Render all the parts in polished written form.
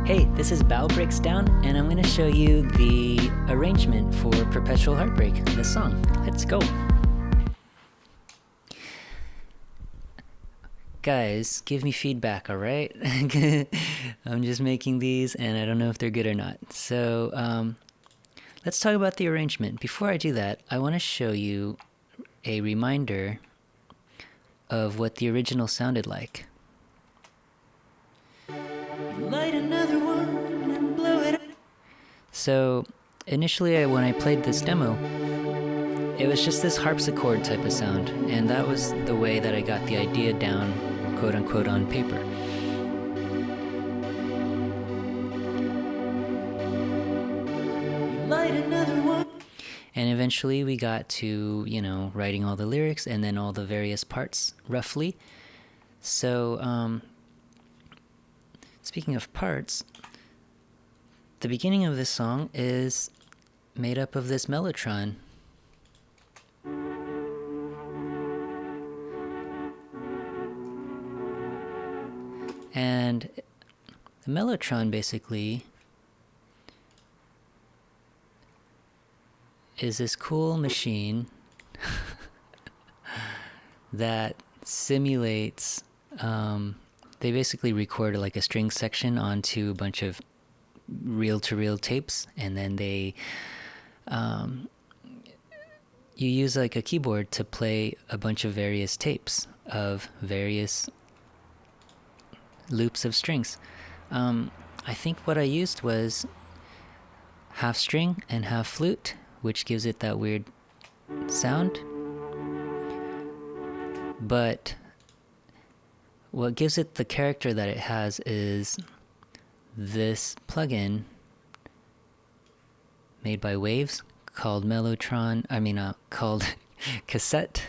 Hey, this is BAO Breaks Down, and I'm going to show you the arrangement for Perpetual Heartbreak, the song. Let's go. Guys, give me feedback, alright? I'm just making these, and I don't know if they're good or not. So, let's talk about the arrangement. Before I do that, I want to show you a reminder of what the original sounded like. Light another one and blow it up. So initially when I played this demo, it was just this harpsichord type of sound, and that was the way that I got the idea down, quote unquote, on paper. Light another one. And eventually we got to, writing all the lyrics and then all the various parts roughly. So speaking of parts, the beginning of this song is made up of this mellotron. And the mellotron basically is this cool machine that simulates they basically record like a string section onto a bunch of reel-to-reel tapes, and then they you use like a keyboard to play a bunch of various tapes of various loops of strings. I think what I used was half string and half flute, which gives it that weird sound. But what gives it the character that it has is this plugin made by Waves called called Cassette,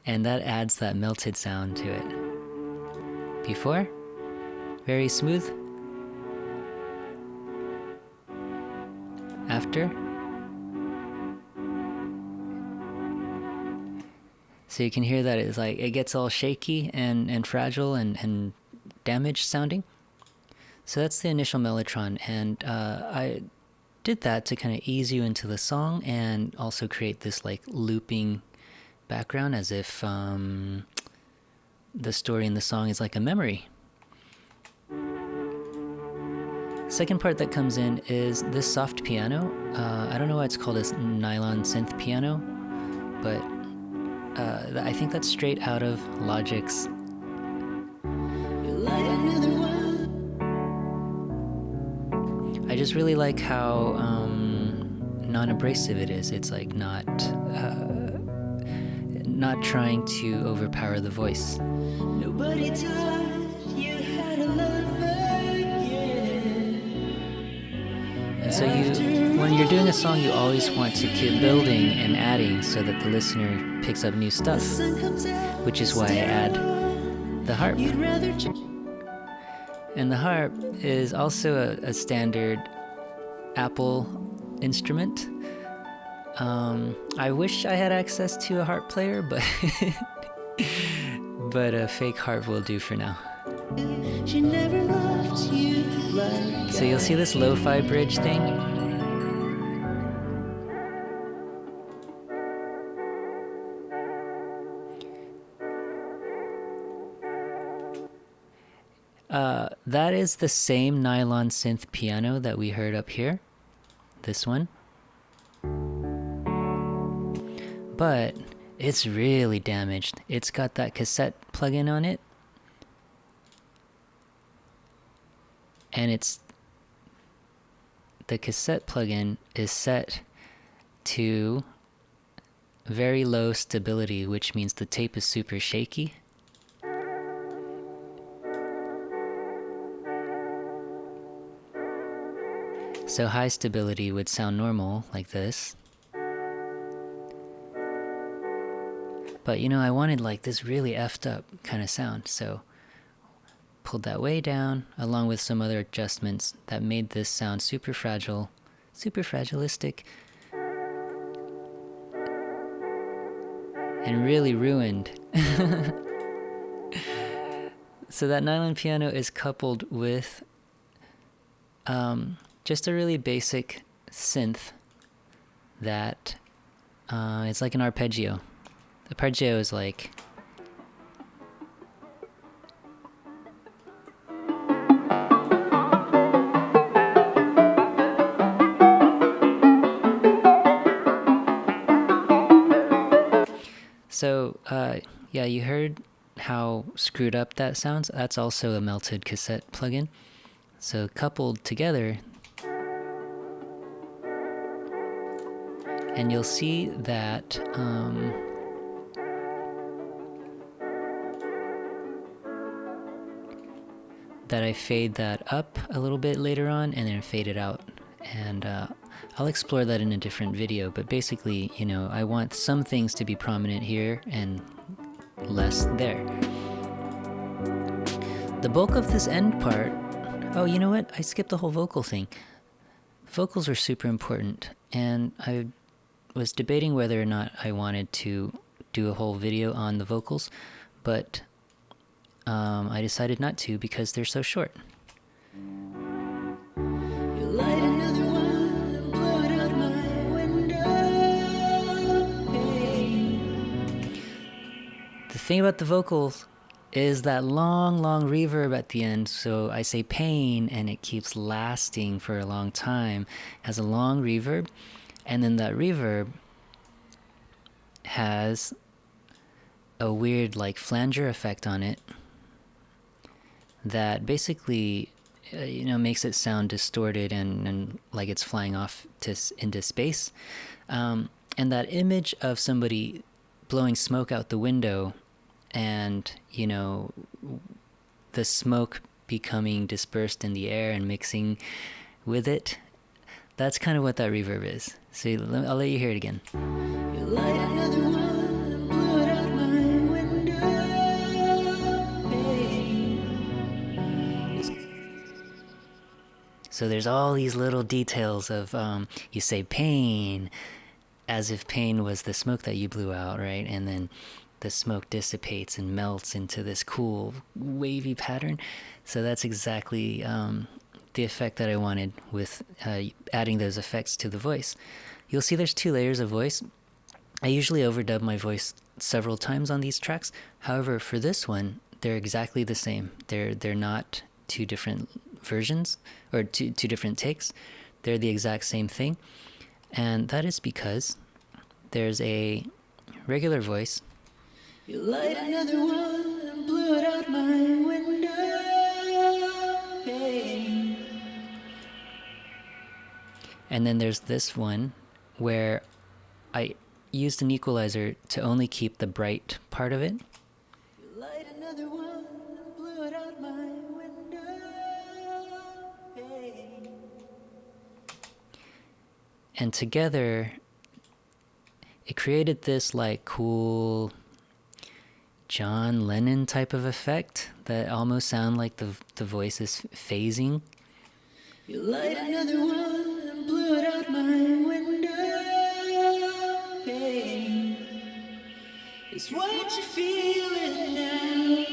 and that adds that melted sound to it. Before, very smooth. After, so you can hear that it's like it gets all shaky and fragile and damaged sounding. So that's the initial mellotron, and I did that to kind of ease you into the song and also create this like looping background as if the story in the song is like a memory. Second part that comes in is this soft piano. I don't know why it's called a nylon synth piano, but I think that's straight out of Logic's. I just really like how non-abrasive it is. It's like not trying to overpower the voice. Nobody taught you how to love again. And so when you're doing a song, you always want to keep building and adding so that the listener picks up new stuff, which is why I add the harp. And the harp is also a standard Apple instrument. I wish I had access to a harp player, but but a fake harp will do for now. She never loved you like so you'll see this lo-fi bridge thing. That is the same nylon synth piano that we heard up here. This one. But it's really damaged. It's got that cassette plug-in on it. And the cassette plug-in is set to very low stability, which means the tape is super shaky. So high stability would sound normal, like this. But I wanted like this really effed up kind of sound, so pulled that way down, along with some other adjustments that made this sound super fragile, super fragilistic, and really ruined. So that nylon piano is coupled with just a really basic synth that it's like an arpeggio. Arpeggio is like so yeah, you heard how screwed up that sounds. That's also a melted cassette plugin. So coupled together, and you'll see that that I fade that up a little bit later on and then fade it out. And I'll explore that in a different video, but basically, you know, I want some things to be prominent here and less there. The bulk of this end part, oh, you know what? I skipped the whole vocal thing. Vocals are super important, and I was debating whether or not I wanted to do a whole video on the vocals, but I decided not to because they're so short. The thing about the vocals is that long reverb at the end. So I say pain and it keeps lasting for a long time. It has a long reverb, and then that reverb has a weird like flanger effect on it that basically you know, makes it sound distorted and like it's flying off into space. And that image of somebody blowing smoke out the window and, you know, the smoke becoming dispersed in the air and mixing with it, that's kind of what that reverb is. So I'll let you hear it again. You light another one, blow it out my window, hey. So there's all these little details of, you say pain, as if pain was the smoke that you blew out, right? And then the smoke dissipates and melts into this cool wavy pattern. So that's exactly the effect that I wanted with adding those effects to the voice. You'll see there's 2 layers of voice. I usually overdub my voice several times on these tracks. However, for this one, they're exactly the same. They're not 2 different versions or two different takes. They're the exact same thing. And that is because there's a regular voice. You light another one and blew it out my window, hey. And then there's this one where I used an equalizer to only keep the bright part of it. You light another one and blew it out my window, hey. And together it created this like cool John Lennon type of effect that almost sound like the voice is phasing. You light another one and blew it out my window, hey. It's what you feeling now.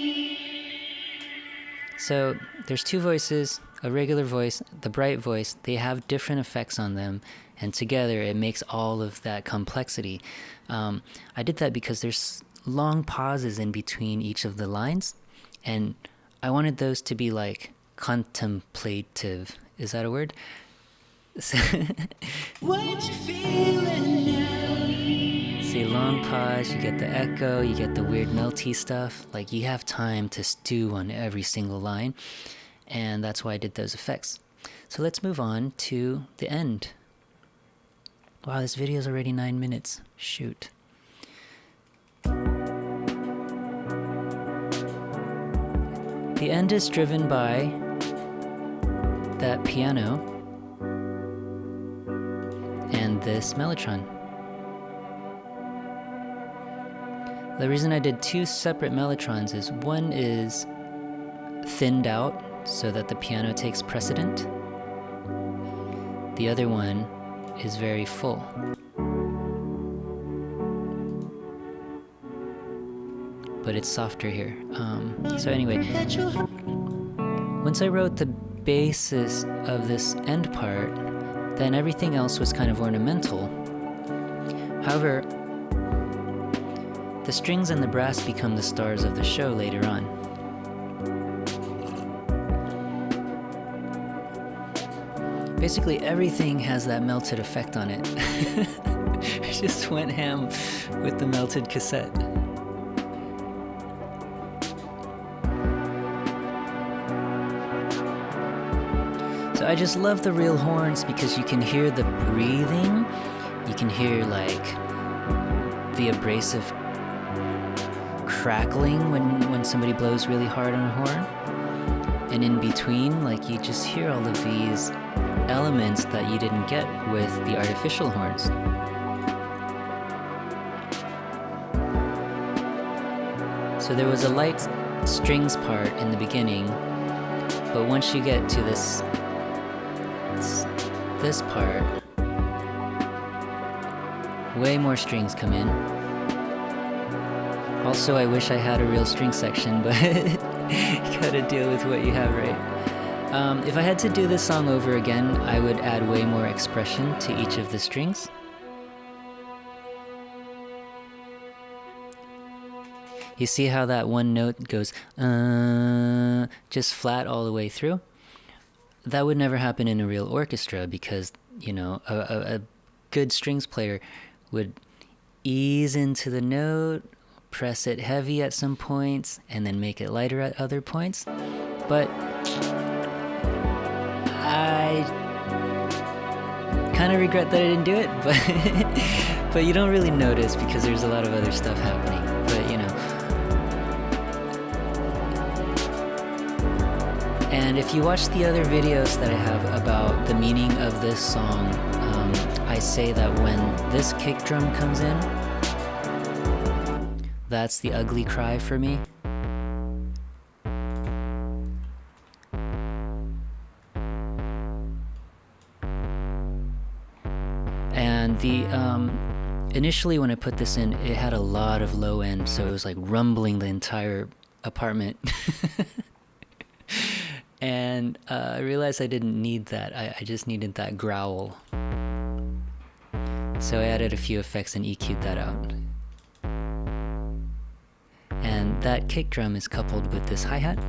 So there's 2 voices, a regular voice, the bright voice. They have different effects on them, and together it makes all of that complexity. I did that because there's long pauses in between each of the lines, and I wanted those to be like contemplative. Is that a word? What you feeling now? See, long pause, you get the echo, you get the weird melty stuff. Like, you have time to stew on every single line, and that's why I did those effects. So let's move on to the end. Wow, this video is already 9 minutes. Shoot. The end is driven by that piano and this mellotron. The reason I did 2 separate mellotrons is one is thinned out so that the piano takes precedent. The other one is very full. But it's softer here. So anyway, once I wrote the basis of this end part, then everything else was kind of ornamental. However, the strings and the brass become the stars of the show later on. Basically, everything has that melted effect on it. I just went ham with the melted cassette. So I just love the real horns because you can hear the breathing. You can hear like the abrasive crackling when somebody blows really hard on a horn. And in between, like, you just hear all of these elements that you didn't get with the artificial horns. So there was a light strings part in the beginning, but once you get to this part, way more strings come in. Also, I wish I had a real string section, but you gotta deal with what you have, right? If I had to do this song over again, I would add way more expression to each of the strings. You see how that one note goes, just flat all the way through? That would never happen in a real orchestra because, you know, a good strings player would ease into the note, press it heavy at some points, and then make it lighter at other points. But I kind of regret that I didn't do it, but you don't really notice because there's a lot of other stuff happening. But, you know. And if you watch the other videos that I have about the meaning of this song, I say that when this kick drum comes in, that's the ugly cry for me. And the initially when I put this in, it had a lot of low end, so it was like rumbling the entire apartment. And I realized I didn't need that. I just needed that growl. So I added a few effects and EQ'd that out. And that kick drum is coupled with this hi-hat.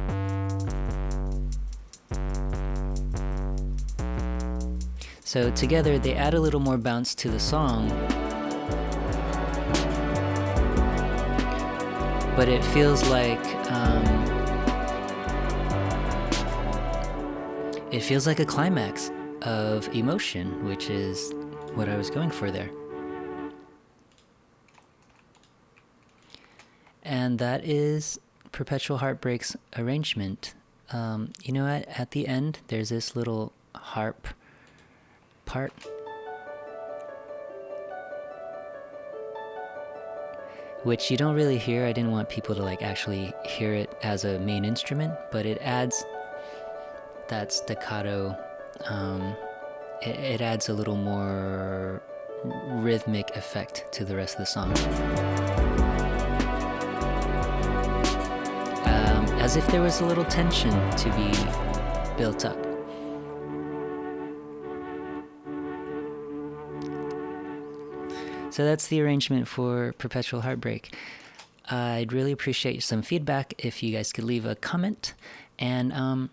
So together they add a little more bounce to the song, but it feels like a climax of emotion, which is what I was going for there. And that is Perpetual Heartbreak's arrangement. You know, at the end, there's this little harp part. Which you don't really hear. I didn't want people to like actually hear it as a main instrument, but it adds that staccato. It adds a little more rhythmic effect to the rest of the song. As if there was a little tension to be built up. So that's the arrangement for Perpetual Heartbreak. I'd really appreciate some feedback if you guys could leave a comment. And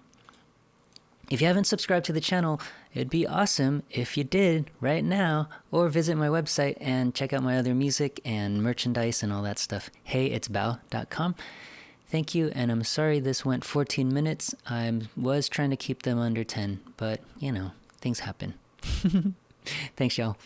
if you haven't subscribed to the channel, it'd be awesome if you did right now, or visit my website and check out my other music and merchandise and all that stuff. It's bao.com. Thank you, and I'm sorry this went 14 minutes. I was trying to keep them under 10, but, you know, things happen. Thanks, y'all.